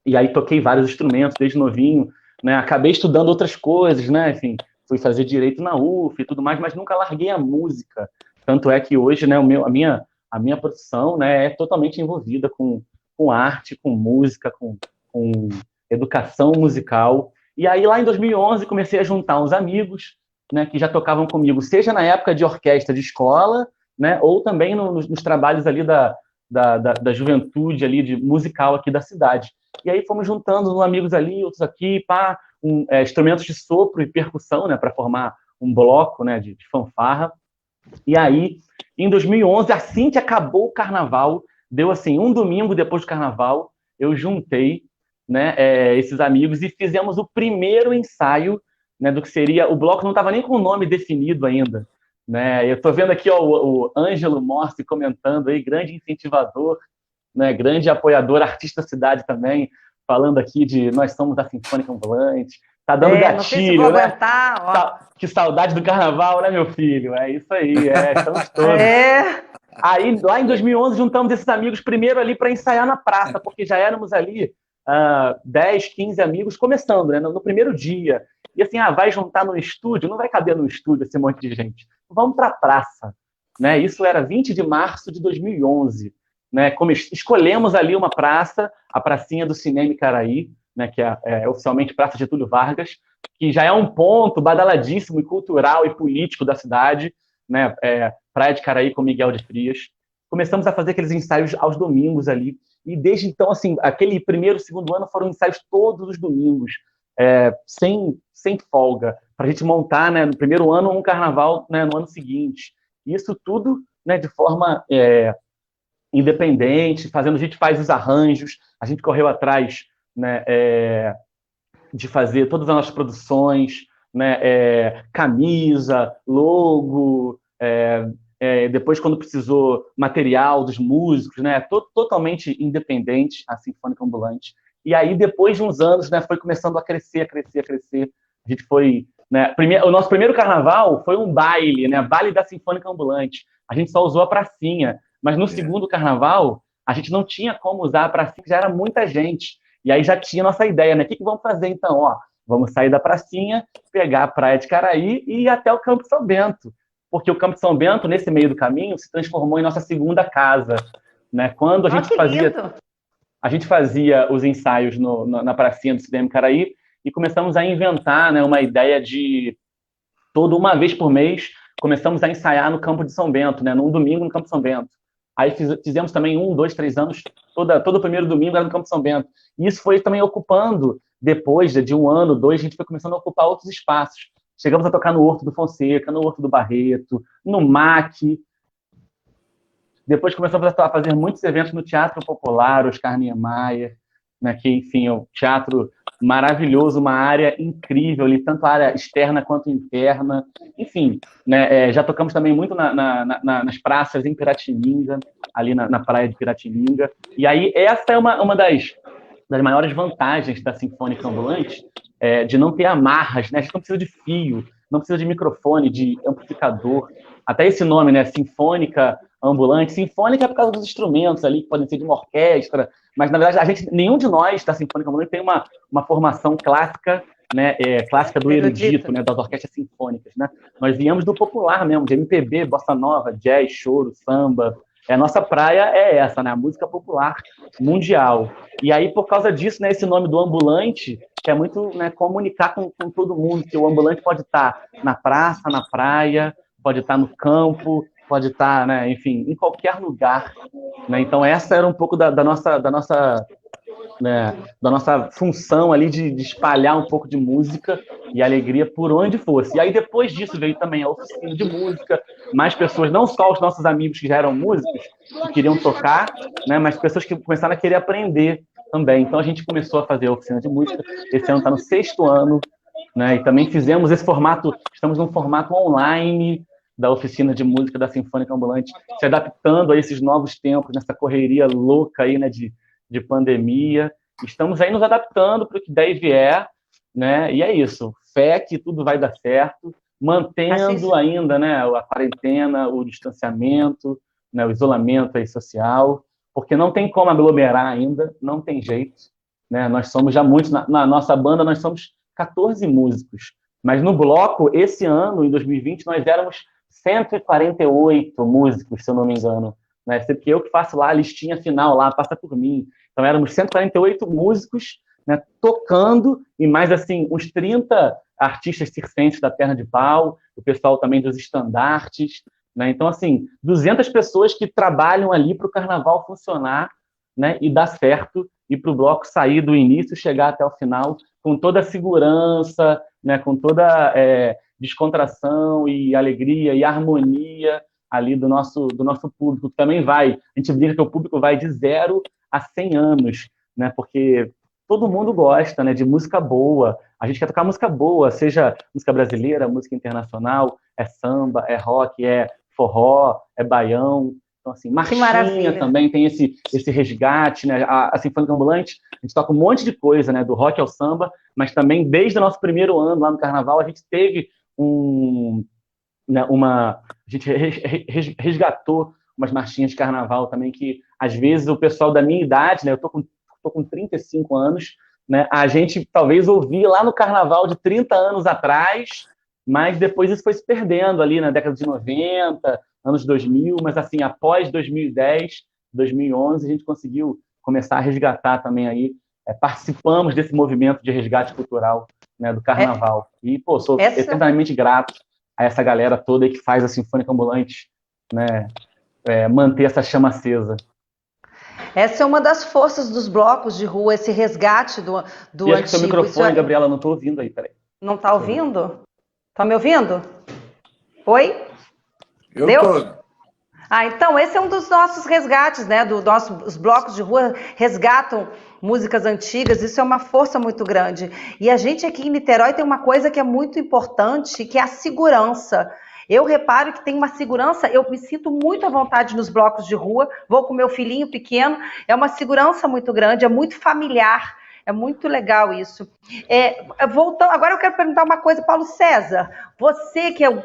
E aí toquei vários instrumentos desde novinho, né? Acabei estudando outras coisas, né? Enfim, fui fazer direito na UF e tudo mais, mas nunca larguei a música. Tanto é que hoje, né, a minha profissão, né, é totalmente envolvida com arte, com música, com educação musical. E aí, lá em 2011, comecei a juntar uns amigos, né, que já tocavam comigo, seja na época de orquestra de escola, né, ou também nos trabalhos ali da juventude ali, de musical aqui da cidade. E aí fomos juntando uns amigos ali, outros aqui, instrumentos de sopro e percussão, né, para formar um bloco, né, de fanfarra. E aí, em 2011, assim que acabou o Carnaval, deu assim, um domingo depois do Carnaval, eu juntei, né, esses amigos e fizemos o primeiro ensaio, né, do que seria... O bloco não estava nem com o nome definido ainda, né? Eu estou vendo aqui, ó, o Ângelo Morsi comentando aí, grande incentivador, né, grande apoiador, artista da cidade também, falando aqui de nós somos a Sinfônica Ambulante. Tá dando gatilho, não sei se vou aguentar, ó. Que saudade do Carnaval, né, meu filho? É isso aí, estamos todos. Aí, lá em 2011, juntamos esses amigos primeiro ali para ensaiar na praça, porque já éramos ali 10, 15 amigos começando, né, no primeiro dia. E assim, vai juntar no estúdio? Não vai caber no estúdio esse monte de gente. Vamos para a praça. Né? Isso era 20 de março de 2011. Né? Escolhemos ali uma praça, a pracinha do Cinema Icaraí, né, que é oficialmente Praça Getúlio Vargas, que já é um ponto badaladíssimo e cultural e político da cidade, né, Praia de Caraí com Miguel de Frias. Começamos a fazer aqueles ensaios aos domingos ali, e desde então, assim, aquele primeiro, segundo ano foram ensaios todos os domingos, sem folga, para a gente montar, né, no primeiro ano um carnaval, né, no ano seguinte. Isso tudo, né, de forma independente, a gente faz os arranjos, a gente correu atrás, né, de fazer todas as nossas produções, né, camisa, logo, depois, quando precisou, material dos músicos, né, totalmente independente, a Sinfônica Ambulante. E aí, depois de uns anos, né, foi começando a crescer. A gente foi... Né, o nosso primeiro carnaval foi um baile, né, baile da Sinfônica Ambulante. A gente só usou a pracinha, mas no segundo carnaval, a gente não tinha como usar a pracinha, já era muita gente. E aí já tinha nossa ideia, né? O que vamos fazer então? Vamos sair da pracinha, pegar a Praia de Caraí e ir até o Campo São Bento. Porque o Campo São Bento, nesse meio do caminho, se transformou em nossa segunda casa. Né? Quando a gente fazia os ensaios na pracinha do Cinema Icaraí e começamos a inventar, né, uma ideia de toda uma vez por mês começamos a ensaiar no Campo de São Bento, né, num domingo no Campo de São Bento. Aí fizemos também 1, 2, 3 anos, todo o primeiro domingo era no Campo de São Bento. E isso foi também ocupando, depois de 1 ano, 2, a gente foi começando a ocupar outros espaços. Chegamos a tocar no Horto do Fonseca, no Horto do Barreto, no MAC. Depois começamos a fazer muitos eventos no Teatro Popular, Oscar Niemeyer, né, que, enfim, é um teatro maravilhoso, uma área incrível, ali, tanto a área externa quanto interna. Enfim, né, já tocamos também muito nas praças em Piratininga, ali na praia de Piratininga. E aí, essa é uma das maiores vantagens da Sinfônica Ambulante, de não ter amarras, né? A gente não precisa de fio, não precisa de microfone, de amplificador. Até esse nome, né? Sinfônica Ambulante. Sinfônica é por causa dos instrumentos ali, que podem ser de uma orquestra, mas, na verdade, nenhum de nós da Sinfônica Ambulante tem uma formação clássica, né? Clássica do erudito, né? Das orquestras sinfônicas, né? Nós viemos do popular mesmo, de MPB, bossa nova, jazz, choro, samba. A nossa praia é essa, né? A música popular mundial. E aí, por causa disso, né, esse nome do ambulante, que é muito, né, comunicar com todo mundo, que o ambulante pode estar na praça, na praia, pode estar no campo, pode estar, né, enfim, em qualquer lugar. Né? Então, essa era um pouco da nossa função ali de espalhar um pouco de música e alegria por onde fosse. E aí, depois disso, veio também a oficina de música, mais pessoas, não só os nossos amigos que já eram músicos, que queriam tocar, né, mas pessoas que começaram a querer aprender também. Então, a gente começou a fazer a oficina de música. Esse ano está no 6º ano, né, e também fizemos esse formato, estamos num formato online da oficina de música da Sinfônica Ambulante, se adaptando a esses novos tempos, nessa correria louca aí, né, de pandemia. Estamos aí nos adaptando para o que der e vier, né? E é isso. Fé que tudo vai dar certo, mantendo ainda, né, a quarentena, o distanciamento, né, o isolamento aí social, porque não tem como aglomerar ainda, não tem jeito. Né? Nós somos já muitos, na nossa banda nós somos 14 músicos, mas no bloco, esse ano, em 2020, nós éramos 148 músicos, se eu não me engano. Né? Porque eu que faço lá a listinha final, lá passa por mim. Então, éramos 148 músicos, né, tocando, e mais, assim, uns 30 artistas circenses da Perna de Pau, o pessoal também dos estandartes. Né? Então, assim, 200 pessoas que trabalham ali para o carnaval funcionar, né, e dar certo, e para o bloco sair do início e chegar até o final com toda a segurança, né, com toda descontração e alegria e harmonia ali do nosso público, que também vai. A gente brinca que o público vai de 0 a 100 anos, né, porque todo mundo gosta, né, de música boa. A gente quer tocar música boa, seja música brasileira, música internacional, é samba, é rock, é forró, é baião. Então, assim, marchinha também tem esse resgate, né? A Sinfônica Ambulante, a gente toca um monte de coisa, né? Do rock ao samba, mas também, desde o nosso primeiro ano lá no Carnaval, a gente teve a gente resgatou umas marchinhas de Carnaval também, que, às vezes, o pessoal da minha idade, né? Eu tô com estou com 35 anos, né? A gente talvez ouvia lá no carnaval de 30 anos atrás, mas depois isso foi se perdendo ali na década de 90, anos 2000, mas assim, após 2010, 2011, a gente conseguiu começar a resgatar também aí, participamos desse movimento de resgate cultural, né, do carnaval. E, pô, sou eternamente grato a essa galera toda aí que faz a Sinfônica Ambulante, né, manter essa chama acesa. Essa é uma das forças dos blocos de rua, esse resgate do antigo. E acho que seu microfone, Gabriela, não estou ouvindo aí, peraí. Não está ouvindo? Está me ouvindo? Oi? Eu Deu? tô. Então, esse é um dos nossos resgates, né? Os blocos de rua resgatam músicas antigas, isso é uma força muito grande. E a gente aqui em Niterói tem uma coisa que é muito importante, que é a segurança. Eu reparo que tem uma segurança, eu me sinto muito à vontade nos blocos de rua, vou com meu filhinho pequeno, é uma segurança muito grande, é muito familiar, é muito legal isso. Voltando, agora eu quero perguntar uma coisa, Paulo César, você que é o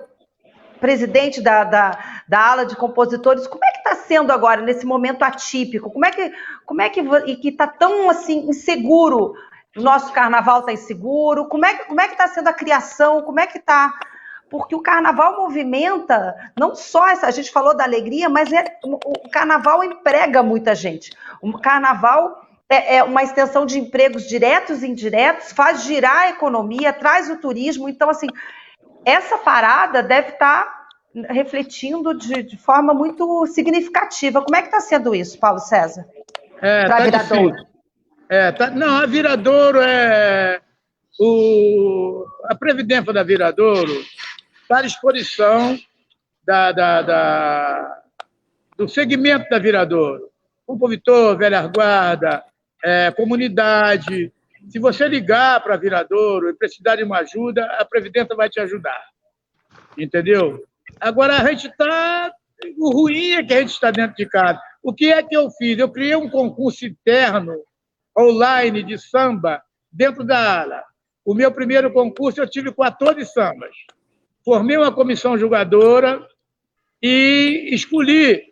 presidente da ala de compositores, como é que está sendo agora, nesse momento atípico? Como é que está tão assim, inseguro? O nosso carnaval está inseguro? Como é que está sendo a criação? Como é que está? Porque o carnaval movimenta, não só a gente falou da alegria, mas o carnaval emprega muita gente. O carnaval é uma extensão de empregos diretos e indiretos, faz girar a economia, traz o turismo. Então, assim, essa parada deve estar refletindo de forma muito significativa. Como é que está sendo isso, Paulo César? Tá Viradouro. Não, a Viradouro a Previdência da Viradouro está à disposição do segmento da Viradouro. Compositor, velha guarda, comunidade. Se você ligar para a Viradouro e precisar de uma ajuda, a Previdência vai te ajudar. Entendeu? Agora, a gente está... O ruim é que a gente está dentro de casa. O que é que eu fiz? Eu criei um concurso interno, online, de samba, dentro da ala. O meu primeiro concurso, eu tive 14 sambas. Formei uma comissão julgadora e escolhi.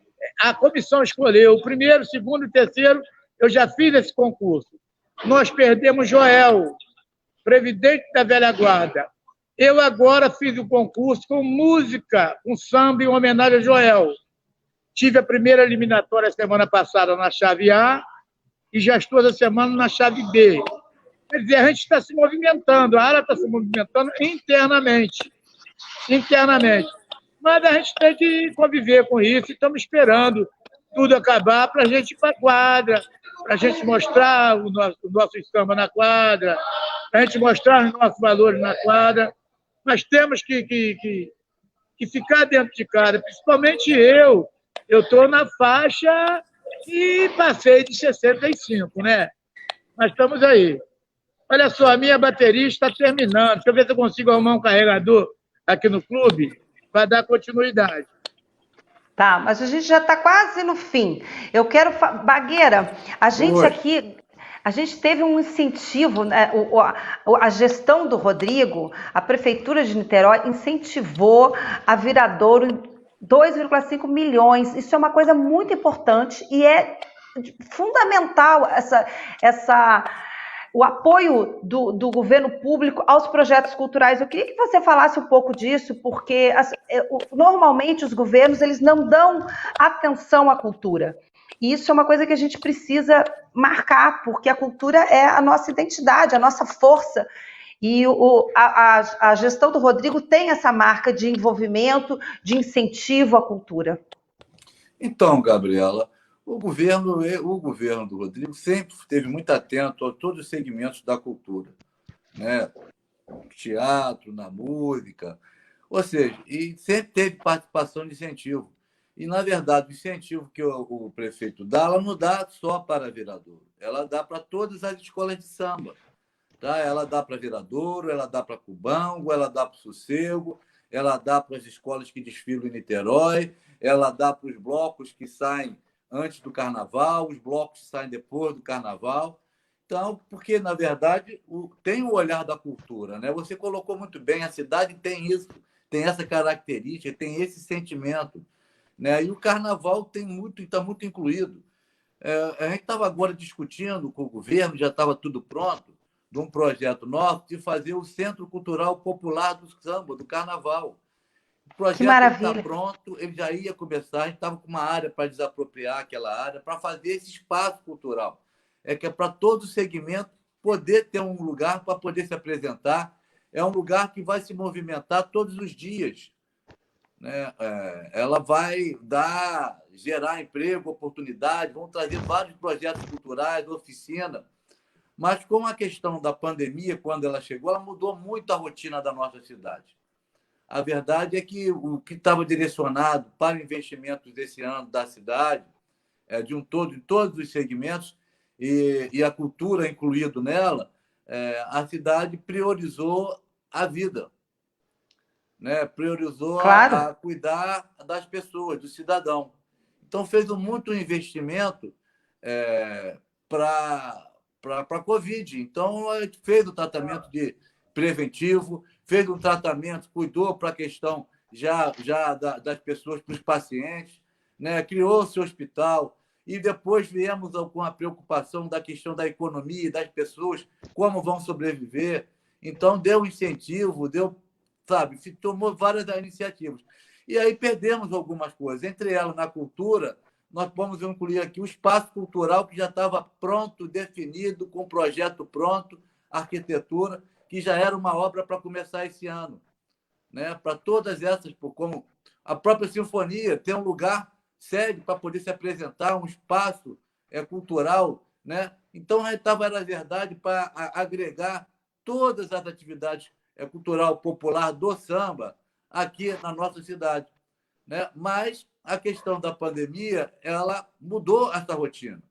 A comissão escolheu o primeiro, o segundo e o terceiro. Eu já fiz esse concurso. Nós perdemos Joel, presidente da velha guarda. Eu agora fiz o concurso com música, com samba em homenagem a Joel. Tive a primeira eliminatória semana passada na chave A e já estou essa semana na chave B. Quer dizer, a gente está se movimentando, a área está se movimentando internamente. Mas a gente tem que conviver com isso e estamos esperando tudo acabar para a gente ir para a quadra, para a gente mostrar o nosso samba na quadra, para a gente mostrar os nossos valores na quadra. Mas temos que ficar dentro de casa, principalmente eu. Eu estou na faixa e passei de 65, né? Mas estamos aí. Olha só, a minha bateria está terminando. Deixa eu ver se eu consigo arrumar um carregador aqui no clube para dar continuidade. Tá, mas a gente já está quase no fim. Eu quero... Bagueira, a gente aqui... A gente teve um incentivo, né? A gestão do Rodrigo, a Prefeitura de Niterói uincentivou a Viradouro em 2,5 milhões. Isso é uma coisa muito importante e é fundamental o apoio do governo público aos projetos culturais. Eu queria que você falasse um pouco disso, porque normalmente os governos eles não dão atenção à cultura. E isso é uma coisa que a gente precisa marcar, porque a cultura é a nossa identidade, a nossa força. E a gestão do Rodrigo tem essa marca de envolvimento, de incentivo à cultura. Então, Gabriela, o governo do Rodrigo sempre esteve muito atento a todos os segmentos da cultura, né? No teatro, na música, ou seja, e sempre teve participação de incentivo. E, na verdade, o incentivo que o prefeito dá, ela não dá só para Viradouro, ela dá para todas as escolas de samba. Tá? Ela dá para Viradouro, ela dá para Cubango, ela dá para o Sossego, ela dá para as escolas que desfilam em Niterói, ela dá para os blocos que saem antes do carnaval, os blocos que saem depois do carnaval. Então, porque, na verdade, tem o olhar da cultura, né? Você colocou muito bem, a cidade tem isso, tem essa característica, tem esse sentimento. Né? E o carnaval está muito incluído. A gente estava agora discutindo com o governo, já estava tudo pronto, de um projeto nosso de fazer o Centro Cultural Popular do Samba, do Carnaval. O projeto está pronto, ele já ia começar, a gente estava com uma área para desapropriar aquela área, para fazer esse espaço cultural. Que é para todo o segmento poder ter um lugar para poder se apresentar. É um lugar que vai se movimentar todos os dias. Né? Ela vai gerar emprego, oportunidade, vão trazer vários projetos culturais, oficina. Mas com a questão da pandemia, quando ela chegou, ela mudou muito a rotina da nossa cidade. A verdade é que o que estava direcionado para investimentos desse ano da cidade, em todos os segmentos, e a cultura incluído nela, a cidade priorizou a vida, né? Priorizou a cuidar das pessoas, do cidadão. Então, fez muito investimento para a Covid. Então, a gente fez o tratamento preventivo, fez um tratamento, cuidou para a questão já das pessoas, para os pacientes, né? Criou-se o hospital, e depois viemos com a preocupação da questão da economia, das pessoas, como vão sobreviver. Então, deu incentivo, tomou várias iniciativas. E aí perdemos algumas coisas. Entre elas, na cultura, nós vamos incluir aqui o espaço cultural que já estava pronto, definido, com projeto pronto, arquitetura, que já era uma obra para começar esse ano. Né? Para todas essas, como a própria sinfonia, ter um lugar sede para poder se apresentar, um espaço cultural. Né? Então, a gente estava, na verdade, para agregar todas as atividades cultural popular do samba aqui na nossa cidade. Né? Mas a questão da pandemia, ela mudou essa rotina.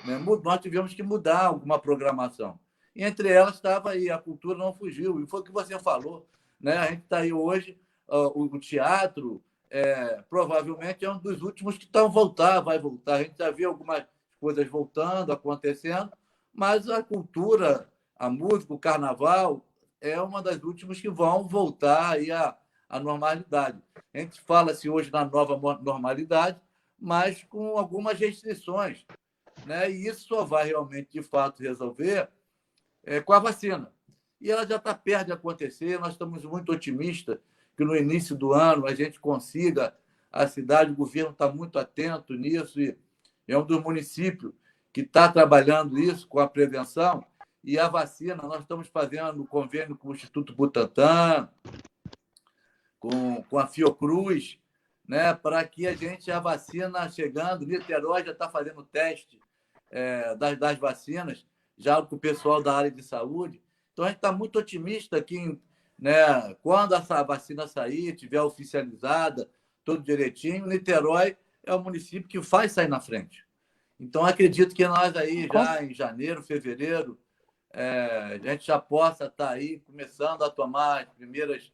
Né? Nós tivemos que mudar alguma programação. E entre elas estava aí, a cultura não fugiu. E foi o que você falou. Né? A gente está aí hoje, o teatro provavelmente é um dos últimos que vai voltar. A gente já vê algumas coisas voltando, acontecendo, mas a cultura, a música, o carnaval, é uma das últimas que vão voltar aí à normalidade. A gente fala-se hoje na nova normalidade, mas com algumas restrições. Né? E isso só vai realmente, de fato, resolver com a vacina. E ela já está perto de acontecer, nós estamos muito otimistas que no início do ano a gente consiga, a cidade, o governo está muito atento nisso, e é um dos municípios que está trabalhando isso com a prevenção. E a vacina, nós estamos fazendo convênio com o Instituto Butantan, com a Fiocruz, né, para que a vacina chegando, Niterói já está fazendo teste das vacinas, já com o pessoal da área de saúde. Então, a gente está muito otimista que, né, quando essa vacina sair, tiver oficializada, tudo direitinho, Niterói é o município que vai sair na frente. Então, acredito que nós aí, já em janeiro, fevereiro, a gente já possa estar aí começando a tomar as primeiras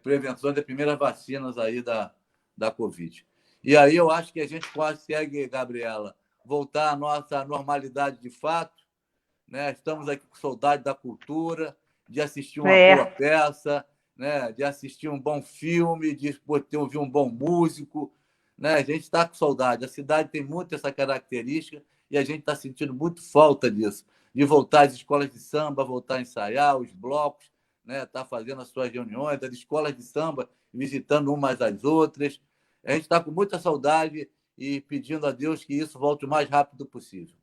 prevenções, as primeiras vacinas aí da Covid. E aí eu acho que a gente consegue, Gabriela, voltar à nossa normalidade de fato. Né? Estamos aqui com saudade da cultura, de assistir uma boa peça, né? De assistir um bom filme, de poder ouvir um bom músico. Né? A gente está com saudade. A cidade tem muito essa característica e a gente está sentindo muito falta disso. De voltar às escolas de samba, voltar a ensaiar, os blocos, né? Tá fazendo as suas reuniões, as escolas de samba, visitando umas às outras. A gente está com muita saudade e pedindo a Deus que isso volte o mais rápido possível.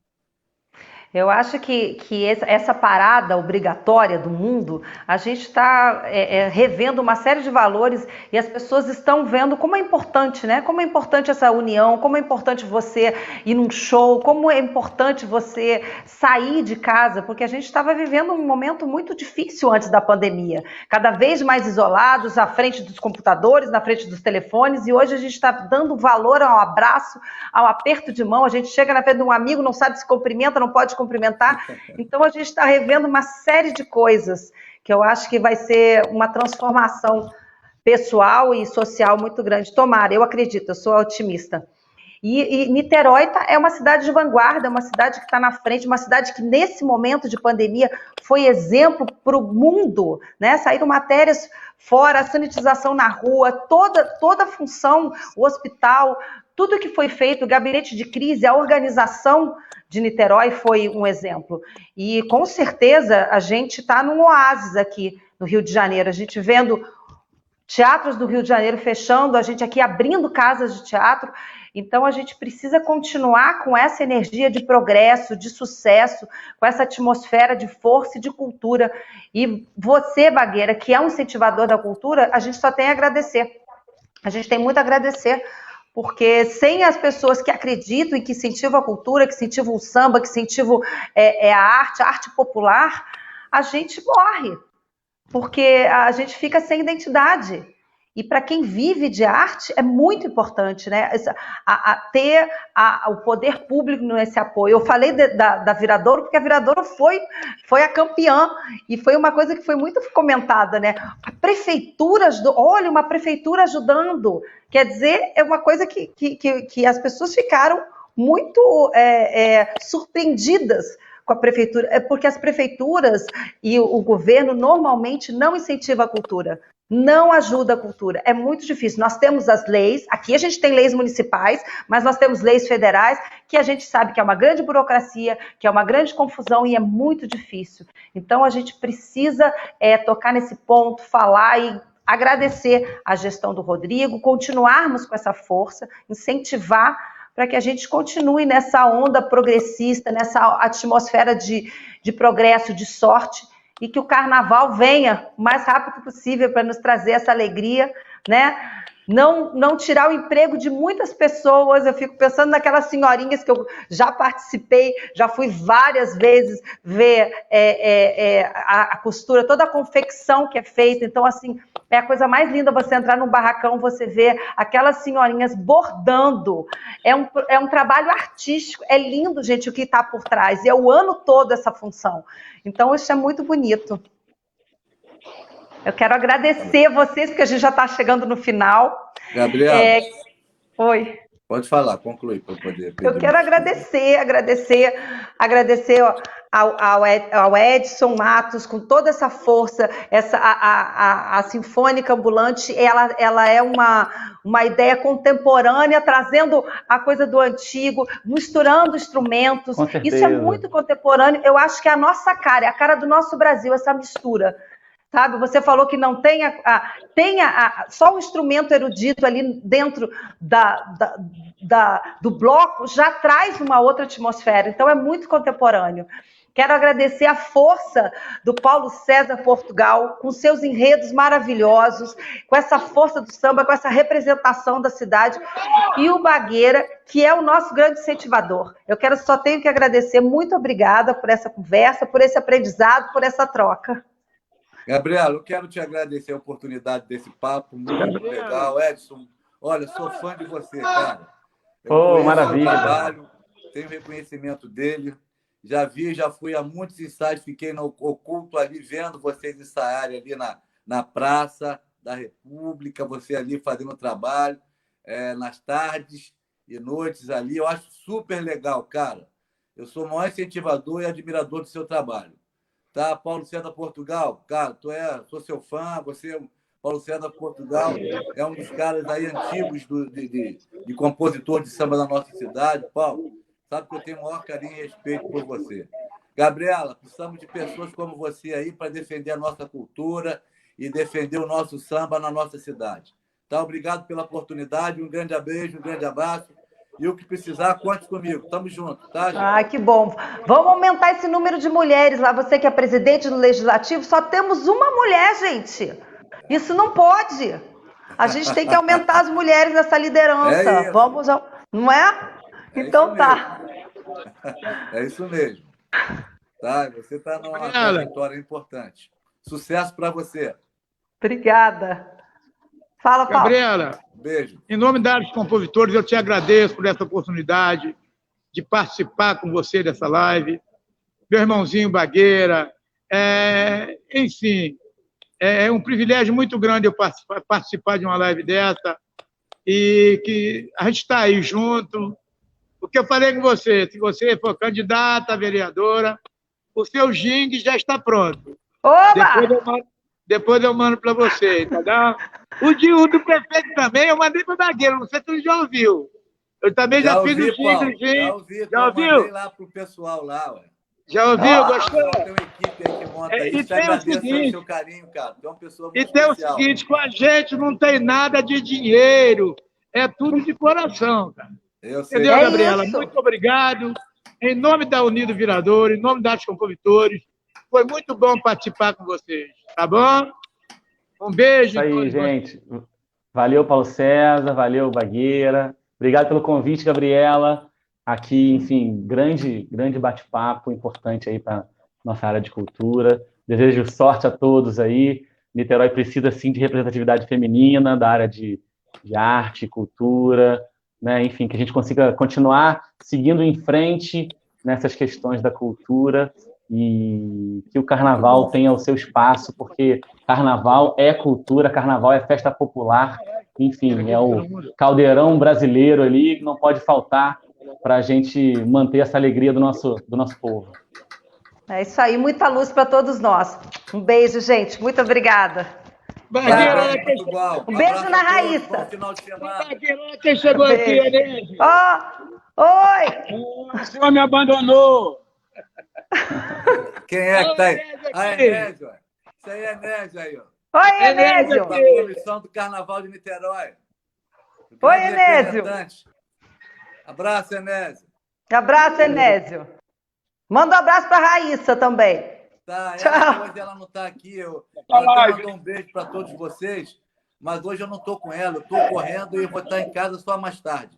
Eu acho que essa parada obrigatória do mundo, a gente está revendo uma série de valores e as pessoas estão vendo como é importante, né? Como é importante essa união, como é importante você ir num show, como é importante você sair de casa, porque a gente estava vivendo um momento muito difícil antes da pandemia, cada vez mais isolados, à frente dos computadores, na frente dos telefones, e hoje a gente está dando valor ao abraço, ao aperto de mão. A gente chega na frente de um amigo, não sabe se cumprimenta, não pode cumprimentar. Então a gente está revendo uma série de coisas que eu acho que vai ser uma transformação pessoal e social muito grande. Tomara, eu acredito, eu sou otimista. E Niterói é uma cidade de vanguarda, uma cidade que está na frente, uma cidade que nesse momento de pandemia foi exemplo para o mundo, né? Saíram matérias fora, a sanitização na rua, toda a função, o hospital, tudo que foi feito, o gabinete de crise, a organização de Niterói foi um exemplo. E, com certeza, a gente está num oásis aqui no Rio de Janeiro. A gente vendo teatros do Rio de Janeiro fechando, a gente aqui abrindo casas de teatro. Então, a gente precisa continuar com essa energia de progresso, de sucesso, com essa atmosfera de força e de cultura. E você, Bagueira, que é um incentivador da cultura, a gente só tem a agradecer. A gente tem muito a agradecer, porque sem as pessoas que acreditam e que incentivam a cultura, que incentivam o samba, que incentivam a arte popular, a gente morre, porque a gente fica sem identidade. E para quem vive de arte é muito importante, né? Ter o poder público nesse apoio. Eu falei da Viradouro, porque a Viradouro foi a campeã, e foi uma coisa que foi muito comentada, né? A prefeitura, olha, uma prefeitura ajudando. Quer dizer, é uma coisa que as pessoas ficaram muito surpreendidas com a prefeitura, porque as prefeituras e o governo normalmente não incentivam a cultura. Não ajuda a cultura, é muito difícil. Nós temos as leis, aqui a gente tem leis municipais, mas nós temos leis federais, que a gente sabe que é uma grande burocracia, que é uma grande confusão e é muito difícil. Então a gente precisa tocar nesse ponto, falar e agradecer a gestão do Rodrigo, continuarmos com essa força, incentivar para que a gente continue nessa onda progressista, nessa atmosfera de progresso, de sorte, e que o carnaval venha o mais rápido possível para nos trazer essa alegria, né? Não tirar o emprego de muitas pessoas. Eu fico pensando naquelas senhorinhas que eu já participei, já fui várias vezes ver a costura, toda a confecção que é feita. Então, assim, é a coisa mais linda você entrar num barracão, você ver aquelas senhorinhas bordando. É um trabalho artístico, é lindo, gente, o que está por trás. E é o ano todo essa função. Então, isso é muito bonito. Eu quero agradecer vocês, porque a gente já está chegando no final. Gabriela. Oi. Pode falar, conclui para eu poder pedir. Eu quero agradecer ao Edson Matos, com toda essa força, a Sinfônica Ambulante, ela é uma ideia contemporânea, trazendo a coisa do antigo, misturando instrumentos. Isso é muito contemporâneo. Eu acho que é a nossa cara, é a cara do nosso Brasil, essa mistura. Sabe? Você falou que não tem só o instrumento erudito ali dentro do bloco já traz uma outra atmosfera, então é muito contemporâneo. Quero agradecer a força do Paulo César Portugal, com seus enredos maravilhosos, com essa força do samba, com essa representação da cidade, e o Bagueira, que é o nosso grande incentivador. Só tenho que agradecer, muito obrigada por essa conversa, por esse aprendizado, por essa troca. Gabriela, eu quero te agradecer a oportunidade desse papo, muito legal. Edson, olha, sou fã de você, cara. Maravilha. Trabalho, tenho reconhecimento dele. Já fui a muitos ensaios, fiquei no oculto ali, vendo vocês ensaiarem ali na Praça da República, você ali fazendo trabalho, nas tardes e noites ali. Eu acho super legal, cara. Eu sou o maior incentivador e admirador do seu trabalho. Tá, Paulo César Portugal, cara, sou seu fã, Paulo César Portugal, é um dos caras aí antigos de compositor de samba da nossa cidade. Paulo, sabe que eu tenho o maior carinho e respeito por você. Gabriela, precisamos de pessoas como você aí para defender a nossa cultura e defender o nosso samba na nossa cidade. Tá, obrigado pela oportunidade, um grande beijo, um grande abraço. E o que precisar, conte comigo. Tamo junto, tá, gente? Ah, que bom. Vamos aumentar esse número de mulheres lá. Você que é presidente do Legislativo, só temos uma mulher, gente. Isso não pode. A gente tem que aumentar as mulheres nessa liderança. Vamos, não é? Então tá. É isso mesmo. Tá, você está numa trajetória importante. Sucesso para você. Obrigada. Fala, Paulo. Gabriela, beijo. Em nome da área dos compositores, eu te agradeço por essa oportunidade de participar com você dessa live. Meu irmãozinho Bagueira, enfim, é um privilégio muito grande eu participar de uma live dessa e que a gente está aí junto. O que eu falei com você, se você for candidata a vereadora, o seu jingue já está pronto. Oba! Depois eu mando para você, entendeu? O do prefeito também, eu mandei para o Bagueira, não sei se você já ouviu. Eu também já fiz o Paulo, tigrezinho. já ouvi, Já ouviu? mandei lá pro pessoal lá, ué. Já ouviu? Gostou? Tem uma equipe aí que monta E isso. tem o Agradeço seguinte- o seu carinho, cara. Tu é uma pessoa E muito tem o especial. seguinte, com a gente não tem nada de dinheiro. É tudo de coração, cara. Eu sei. Entendeu, É Gabriela? isso. Muito obrigado. Em nome da Unido Virador, em nome das compositores, foi muito bom participar com vocês, tá bom? Um beijo. Isso aí, gente. Valeu, Paulo César, valeu, Bagueira. Obrigado pelo convite, Gabriela. Aqui, enfim, grande bate-papo importante aí para nossa área de cultura. Desejo sorte a todos aí. Niterói precisa, sim, de representatividade feminina da área de arte, cultura, né? Enfim, que a gente consiga continuar seguindo em frente nessas questões da cultura e que o carnaval tenha o seu espaço, porque carnaval é cultura, carnaval é festa popular, enfim, é o caldeirão brasileiro ali que não pode faltar para a gente manter essa alegria do nosso povo. É isso aí, muita luz para todos nós. Um beijo, gente. Muito obrigada. Bagueira, Muito bom. Um beijo Abraço na a todos, Raíssa. bom final de semana. Bagueira, quem chegou aqui, Enésio? Oi! O senhor me abandonou. Quem é que tá aí? Enésio Ah, aqui. Enésio. Isso aí é Enésio aí, ó. Oi, Enésio! Da comissão do Carnaval de Niterói. Oi, Grande Enésio. representante. Abraço, Enésio. Abraço, Enésio. Manda um abraço para a Raíssa também. Tá, Tchau. hoje ela não está aqui. Ela mandou um beijo para todos vocês, mas hoje eu não estou com ela. Eu estou correndo e vou estar em casa só mais tarde.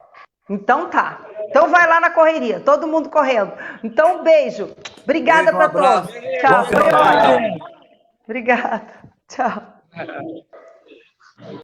Então tá. Então vai lá na correria, todo mundo correndo. Então um beijo. Obrigada Beijo, um para abraço. todos. Tchau. Bom final de semana. Obrigada. Tchau.